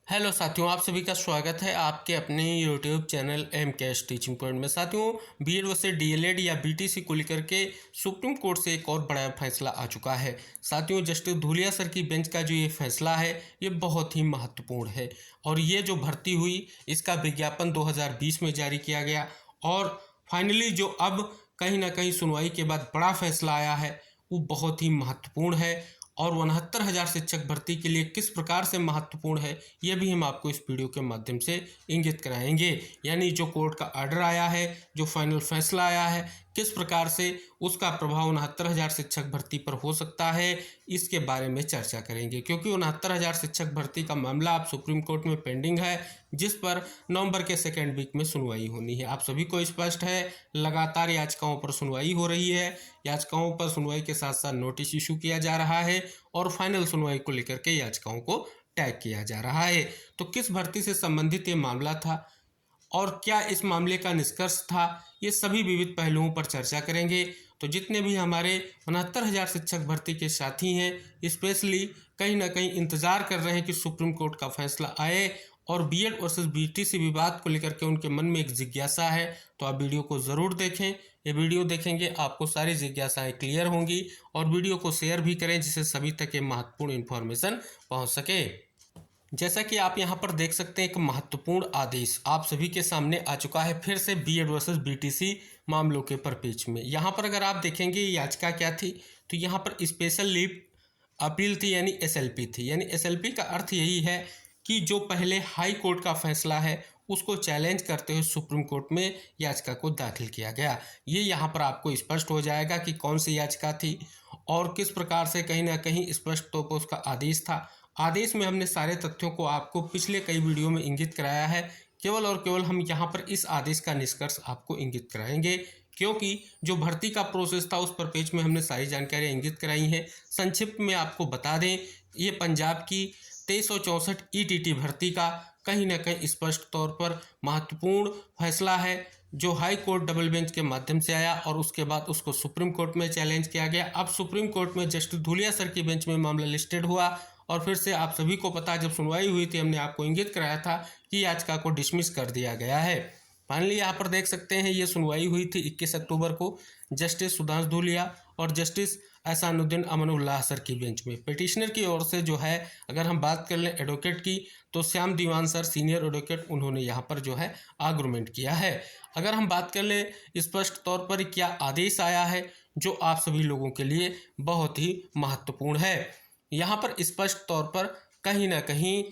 Hello साथियों, आप सभी का स्वागत है आपके अपने YouTube channel M cash teaching point में। साथियों, बीएड वर्सेस डीएलएड या बीटीसी को लेकर के सुप्रीम कोर्ट से एक और बड़ा फैसला आ चुका है। साथियों, जस्टिस धूलिया सर की बेंच का जो ये फैसला है ये बहुत ही महत्वपूर्ण है और ये जो भर्ती हुई इसका विज्ञापन 2020 में जारी किया गया और फाइनली जो अब कहीं ना कहीं सुनवाई के बाद बड़ा फैसला आया है वो बहुत ही महत्वपूर्ण है। और 69,000 शिक्षक भर्ती के लिए किस प्रकार से महत्वपूर्ण है ये भी हम आपको इस वीडियो के माध्यम से इंगित कराएंगे। यानी जो कोर्ट का ऑर्डर आया है, जो फाइनल फैसला आया है, किस प्रकार से उसका प्रभाव 69,000 शिक्षक भर्ती पर हो सकता है, इसके बारे में चर्चा करेंगे। क्योंकि 69,000 शिक्षक भर्ती का मामला अब सुप्रीम कोर्ट में पेंडिंग है, जिस पर नवंबर के सेकेंड वीक में सुनवाई होनी है। आप सभी को स्पष्ट है, लगातार याचिकाओं पर सुनवाई हो रही है। याचिकाओं पर सुनवाई के साथ साथ नोटिस इशू किया जा रहा है और फाइनल सुनवाई को लेकर के याचिकाओं को टैग किया जा रहा है। तो किस भर्ती से संबंधित ये मामला था और क्या इस मामले का निष्कर्ष था, ये सभी विविध पहलुओं पर चर्चा करेंगे। तो जितने भी हमारे 69,000 शिक्षक भर्ती के साथी हैं, स्पेशली कहीं ना कहीं इंतजार कर रहे हैं कि सुप्रीम कोर्ट का फैसला आए और बीएड वर्सेस बीटीसी विवाद को लेकर के उनके मन में एक जिज्ञासा है, तो आप वीडियो को ज़रूर देखें। ये वीडियो देखेंगे आपको सारी जिज्ञासाएं क्लियर होंगी और वीडियो को शेयर भी करें जिससे सभी तक ये महत्वपूर्ण इन्फॉर्मेशन पहुंच सके। जैसा कि आप यहाँ पर देख सकते हैं, एक महत्वपूर्ण आदेश आप सभी के सामने आ चुका है फिर से बीएड वर्सेस बीटीसी मामलों के परिप्रेक्ष्य में। यहाँ पर अगर आप देखेंगे याचिका क्या थी, तो यहाँ पर स्पेशल लीव अपील थी, यानी एसएलपी थी। यानी एसएलपी का अर्थ यही है कि जो पहले हाई कोर्ट का फैसला है उसको चैलेंज करते हुए सुप्रीम कोर्ट में याचिका को दाखिल किया गया। ये यहाँ पर आपको स्पष्ट हो जाएगा कि कौन सी याचिका थी और किस प्रकार से कहीं ना कहीं स्पष्ट तौर पर उसका आदेश था। आदेश में हमने सारे तथ्यों को आपको पिछले कई वीडियो में इंगित कराया है। केवल और केवल हम यहाँ पर इस आदेश का निष्कर्ष आपको इंगित कराएंगे, क्योंकि जो भर्ती का प्रोसेस था उस पर पेज में हमने सारी जानकारियाँ इंगित कराई हैं। संक्षिप्त में आपको बता दें, ये पंजाब की 2364 ईटीटी भर्ती का कहीं ना कहीं स्पष्ट तौर पर महत्वपूर्ण फैसला है, जो हाई कोर्ट डबल बेंच के माध्यम से आया और उसके बाद उसको सुप्रीम कोर्ट में चैलेंज किया गया। अब सुप्रीम कोर्ट में जस्टिस धूलिया सर की बेंच में मामला लिस्टेड हुआ और फिर से आप सभी को पता, जब सुनवाई हुई थी हमने आपको इंगित कराया था कि याचिका को डिसमिस कर दिया गया है। फाइनली यहाँ पर देख सकते हैं ये सुनवाई हुई थी 21 अक्टूबर को जस्टिस सुधांशु धूलिया और जस्टिस एहसानुद्दीन अमनुल्लाह सर की बेंच में। पिटिशनर की ओर से जो है, अगर हम बात कर लें एडवोकेट की, तो श्याम दीवान सर सीनियर एडवोकेट, उन्होंने यहाँ पर जो है आर्गुमेंट किया है। अगर हम बात कर लें स्पष्ट तौर पर क्या आदेश आया है, जो आप सभी लोगों के लिए बहुत ही महत्वपूर्ण है। यहाँ पर स्पष्ट तौर पर कहीं ना कहीं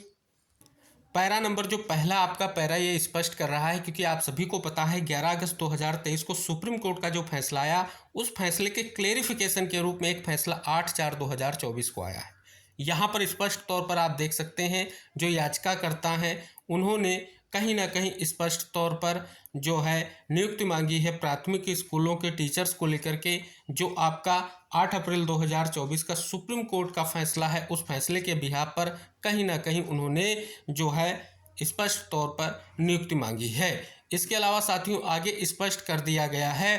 पैरा नंबर जो पहला आपका पैरा ये स्पष्ट कर रहा है, क्योंकि आप सभी को पता है 11 अगस्त 2023 को सुप्रीम कोर्ट का जो फैसला आया उस फैसले के क्लेरिफिकेशन के रूप में एक फैसला 8/4/2024 को आया है। यहाँ पर स्पष्ट तौर पर आप देख सकते हैं जो याचिकाकर्ता हैं उन्होंने कहीं ना कहीं स्पष्ट तौर पर जो है नियुक्ति मांगी है प्राथमिक स्कूलों के टीचर्स को लेकर के। जो आपका 8 अप्रैल 2024 का सुप्रीम कोर्ट का फैसला है उस फैसले के बिहाफ पर कहीं ना कहीं उन्होंने जो है स्पष्ट तौर पर नियुक्ति मांगी है। इसके अलावा साथियों आगे स्पष्ट कर दिया गया है,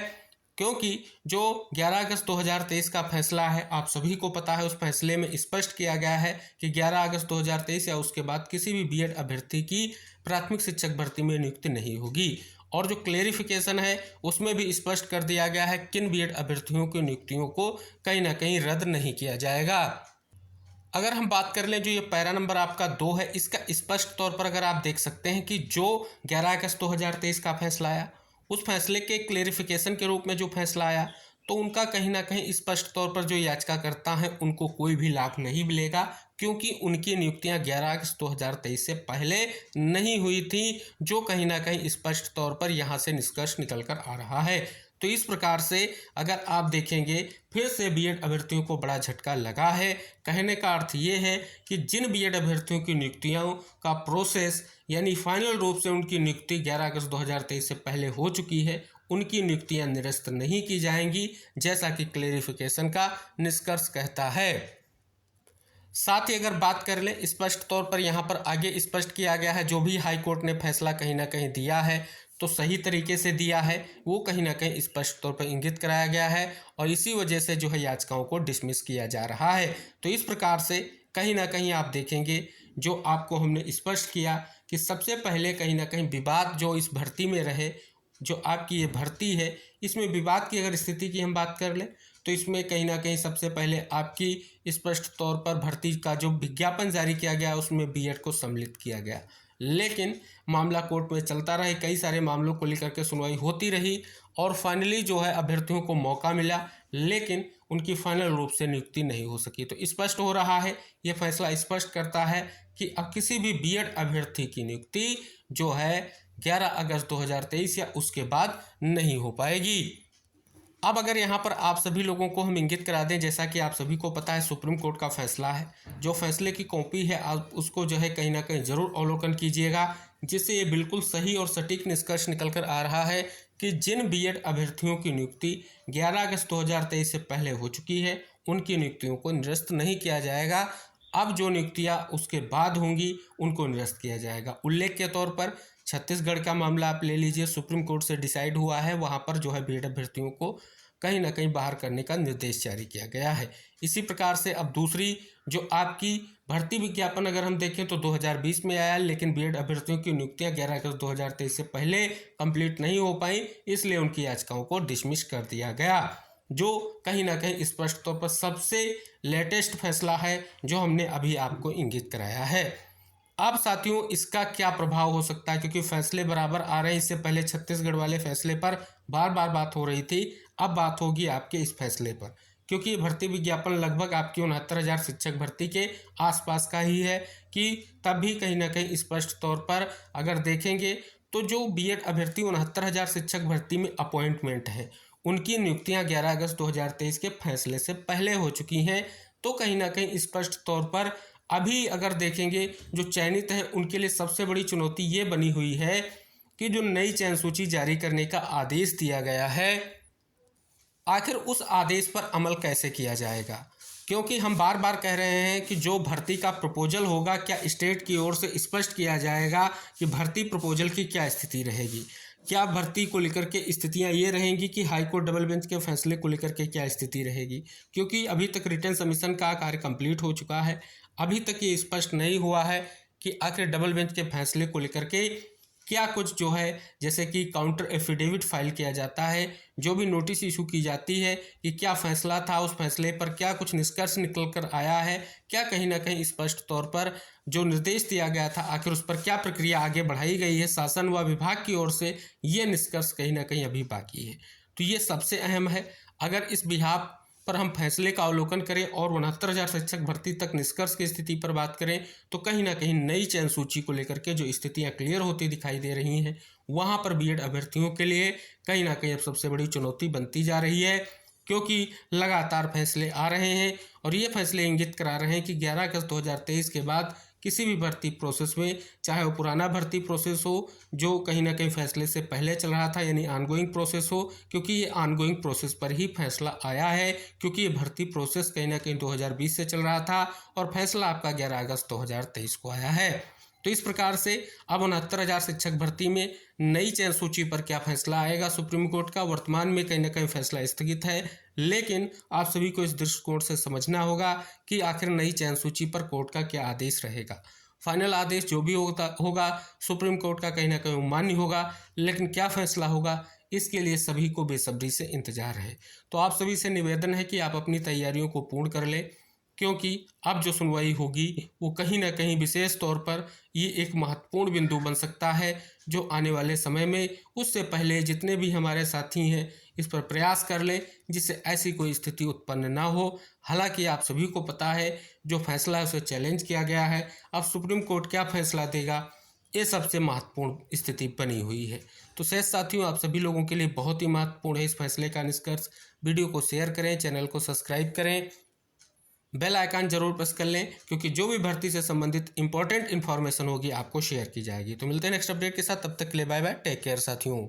क्योंकि जो 11 अगस्त 2023 का फैसला है आप सभी को पता है, उस फैसले में स्पष्ट किया गया है कि 11 अगस्त 2023 या उसके बाद किसी भी बीएड अभ्यर्थी की प्राथमिक शिक्षक भर्ती में नियुक्ति नहीं होगी। और जो क्लेरिफिकेशन है उसमें भी स्पष्ट कर दिया गया है किन बीएड अभ्यर्थियों की नियुक्तियों को कहीं ना कहीं रद्द नहीं किया जाएगा। अगर हम बात कर लें जो ये पैरा नंबर आपका 2 है, इसका स्पष्ट तौर पर अगर आप देख सकते हैं कि जो 11 अगस्त 2023 का फैसला आया उस फैसले के क्लेरिफिकेशन के रूप में जो फैसला आया, तो उनका कहीं ना कहीं स्पष्ट तौर पर जो याचिकाकर्ता हैं उनको कोई भी लाभ नहीं मिलेगा, क्योंकि उनकी नियुक्तियां 11 अगस्त 2023 से पहले नहीं हुई थी, जो कहीं ना कहीं स्पष्ट तौर पर यहाँ से निष्कर्ष निकल कर आ रहा है। तो इस प्रकार से अगर आप देखेंगे फिर से बीएड अभ्यर्थियों को बड़ा झटका लगा है। कहने का अर्थ ये है कि जिन बीएड अभ्यर्थियों की नियुक्तियों का प्रोसेस यानी फाइनल रूप से उनकी नियुक्ति 11 अगस्त 2023 से पहले हो चुकी है, उनकी नियुक्तियां निरस्त नहीं की जाएंगी, जैसा कि क्लेरिफिकेशन का निष्कर्ष कहता है। साथ ही अगर बात कर लें स्पष्ट तौर पर यहाँ पर आगे स्पष्ट किया गया है, जो भी हाई कोर्ट ने फैसला कहीं ना कहीं दिया है तो सही तरीके से दिया है, वो कहीं ना कहीं स्पष्ट तौर पर इंगित कराया गया है और इसी वजह से जो है याचिकाओं को डिसमिस किया जा रहा है। तो इस प्रकार से कहीं ना कहीं आप देखेंगे जो आपको हमने स्पष्ट किया कि सबसे पहले कहीं ना कहीं विवाद जो इस भर्ती में रहे, जो आपकी ये भर्ती है इसमें विवाद की अगर स्थिति की हम बात कर लें तो इसमें कहीं ना कहीं सबसे पहले आपकी स्पष्ट तौर पर भर्ती का जो विज्ञापन जारी किया गया उसमें बीएड को सम्मिलित किया गया, लेकिन मामला कोर्ट में चलता रहे, कई सारे मामलों को लेकर के सुनवाई होती रही और फाइनली जो है अभ्यर्थियों को मौका मिला, लेकिन उनकी फाइनल रूप से नियुक्ति नहीं हो सकी। तो स्पष्ट हो रहा है, ये फैसला स्पष्ट करता है कि अब किसी भी बीएड अभ्यर्थी की नियुक्ति जो है 11 अगस्त 2023 या उसके बाद नहीं हो पाएगी। अब अगर यहाँ पर आप सभी लोगों को हम इंगित करा दें, जैसा कि आप सभी को पता है सुप्रीम कोर्ट का फैसला है, जो फैसले की कॉपी है आप उसको जो है कहीं ना कहीं ज़रूर अवलोकन कीजिएगा, जिससे ये बिल्कुल सही और सटीक निष्कर्ष निकल कर आ रहा है कि जिन बीएड अभ्यर्थियों की नियुक्ति 11 अगस्त 2023 से पहले हो चुकी है उनकी नियुक्तियों को निरस्त नहीं किया जाएगा। अब जो नियुक्तियाँ उसके बाद होंगी उनको निरस्त किया जाएगा। उल्लेख के तौर पर छत्तीसगढ़ का मामला आप ले लीजिए, सुप्रीम कोर्ट से डिसाइड हुआ है, वहाँ पर जो है बीएड अभ्यर्थियों को कहीं ना कहीं बाहर करने का निर्देश जारी किया गया है। इसी प्रकार से अब दूसरी जो आपकी भर्ती विज्ञापन अगर हम देखें तो 2020 में आया, लेकिन बीएड अभ्यर्थियों की नियुक्तियां 11 अगस्त 2023 से पहले कंप्लीट नहीं हो पाई, इसलिए उनकी याचिकाओं को डिसमिस कर दिया गया, जो कहीं ना कहीं स्पष्ट तौर पर सबसे लेटेस्ट फैसला है जो हमने अभी आपको इंगित कराया है। अब साथियों इसका क्या प्रभाव हो सकता है, क्योंकि फैसले बराबर आ रहे हैं, इससे पहले छत्तीसगढ़ वाले फैसले पर बार बार बात हो रही थी, अब बात होगी आपके इस फैसले पर, क्योंकि ये भर्ती विज्ञापन लगभग आपकी 69,000 शिक्षक भर्ती के आसपास का ही है कि तब भी कहीं ना कहीं स्पष्ट तौर पर अगर देखेंगे तो जो बीएड अभ्यर्थी 69,000 शिक्षक भर्ती में अपॉइंटमेंट है उनकी नियुक्तियां 11 अगस्त 2023 के फैसले से पहले हो चुकी हैं। तो कहीं ना कहीं स्पष्ट तौर पर अभी अगर देखेंगे जो चयनित है उनके लिए सबसे बड़ी चुनौती ये बनी हुई है कि जो नई चयन सूची जारी करने का आदेश दिया गया है, आखिर उस आदेश पर अमल कैसे किया जाएगा, क्योंकि हम बार बार कह रहे हैं कि जो भर्ती का प्रपोजल होगा क्या स्टेट की ओर से स्पष्ट किया जाएगा कि भर्ती प्रपोजल की क्या स्थिति रहेगी, क्या भर्ती को लेकर के स्थितियां ये रहेंगी कि हाईकोर्ट डबल बेंच के फैसले को लेकर के क्या स्थिति रहेगी, क्योंकि अभी तक रिटर्न सबमिशन का कार्य कंप्लीट हो चुका है, अभी तक ये स्पष्ट नहीं हुआ है कि आखिर डबल बेंच के फैसले को लेकर के क्या कुछ जो है, जैसे कि काउंटर एफिडेविट फाइल किया जाता है, जो भी नोटिस इशू की जाती है कि क्या फैसला था, उस फैसले पर क्या कुछ निष्कर्ष निकल कर आया है, क्या कहीं ना कहीं स्पष्ट तौर पर जो निर्देश दिया गया था आखिर उस पर क्या प्रक्रिया आगे बढ़ाई गई है शासन व विभाग की ओर से, ये निष्कर्ष कहीं ना कहीं अभी बाकी है। तो ये सबसे अहम है। अगर इस बिहाफ पर हम फैसले का अवलोकन करें और 69,000 शिक्षक भर्ती तक निष्कर्ष की स्थिति पर बात करें तो कहीं ना कहीं नई चयन सूची को लेकर के जो स्थितियां क्लियर होती दिखाई दे रही हैं, वहां पर बीएड अभ्यर्थियों के लिए कहीं ना कहीं अब सबसे बड़ी चुनौती बनती जा रही है, क्योंकि लगातार फैसले आ रहे हैं और ये फैसले इंगित करा रहे हैं कि 11 अगस्त 2023 के बाद किसी भी भर्ती प्रोसेस में, चाहे वो पुराना भर्ती प्रोसेस हो जो कहीं ना कहीं फैसले से पहले चल रहा था यानी ऑनगोइंग प्रोसेस हो, क्योंकि ये ऑनगोइंग प्रोसेस पर ही फैसला आया है, क्योंकि ये भर्ती प्रोसेस कहीं ना कहीं 2020 से चल रहा था और फैसला आपका 11 अगस्त 2023 को आया है। तो इस प्रकार से अब 69,000 शिक्षक भर्ती में नई चयन सूची पर क्या फैसला आएगा सुप्रीम कोर्ट का, वर्तमान में कहीं ना कहीं फैसला स्थगित है, लेकिन आप सभी को इस दृष्टिकोण से समझना होगा कि आखिर नई चयन सूची पर कोर्ट का क्या आदेश रहेगा। फाइनल आदेश जो भी होगा सुप्रीम कोर्ट का कहीं ना कहीं मान्य होगा, लेकिन क्या फैसला होगा इसके लिए सभी को बेसब्री से इंतजार है। तो आप सभी से निवेदन है कि आप अपनी तैयारियों को पूर्ण कर लें, क्योंकि अब जो सुनवाई होगी वो कहीं ना कहीं विशेष तौर पर ये एक महत्वपूर्ण बिंदु बन सकता है, जो आने वाले समय में उससे पहले जितने भी हमारे साथी हैं इस पर प्रयास कर लें जिससे ऐसी कोई स्थिति उत्पन्न ना हो। हालांकि आप सभी को पता है जो फैसला है उसे चैलेंज किया गया है, अब सुप्रीम कोर्ट क्या फैसला देगा ये सबसे महत्वपूर्ण स्थिति बनी हुई है। तो शेष साथियों आप सभी लोगों के लिए बहुत ही महत्वपूर्ण है इस फैसले का निष्कर्ष। वीडियो को शेयर करें, चैनल को सब्सक्राइब करें, बेल आइकन जरूर प्रेस कर लें, क्योंकि जो भी भर्ती से संबंधित इंपॉर्टेंट इन्फॉर्मेशन होगी आपको शेयर की जाएगी। तो मिलते हैं नेक्स्ट अपडेट के साथ, तब तक के लिए बाय बाय, टेक केयर साथियों।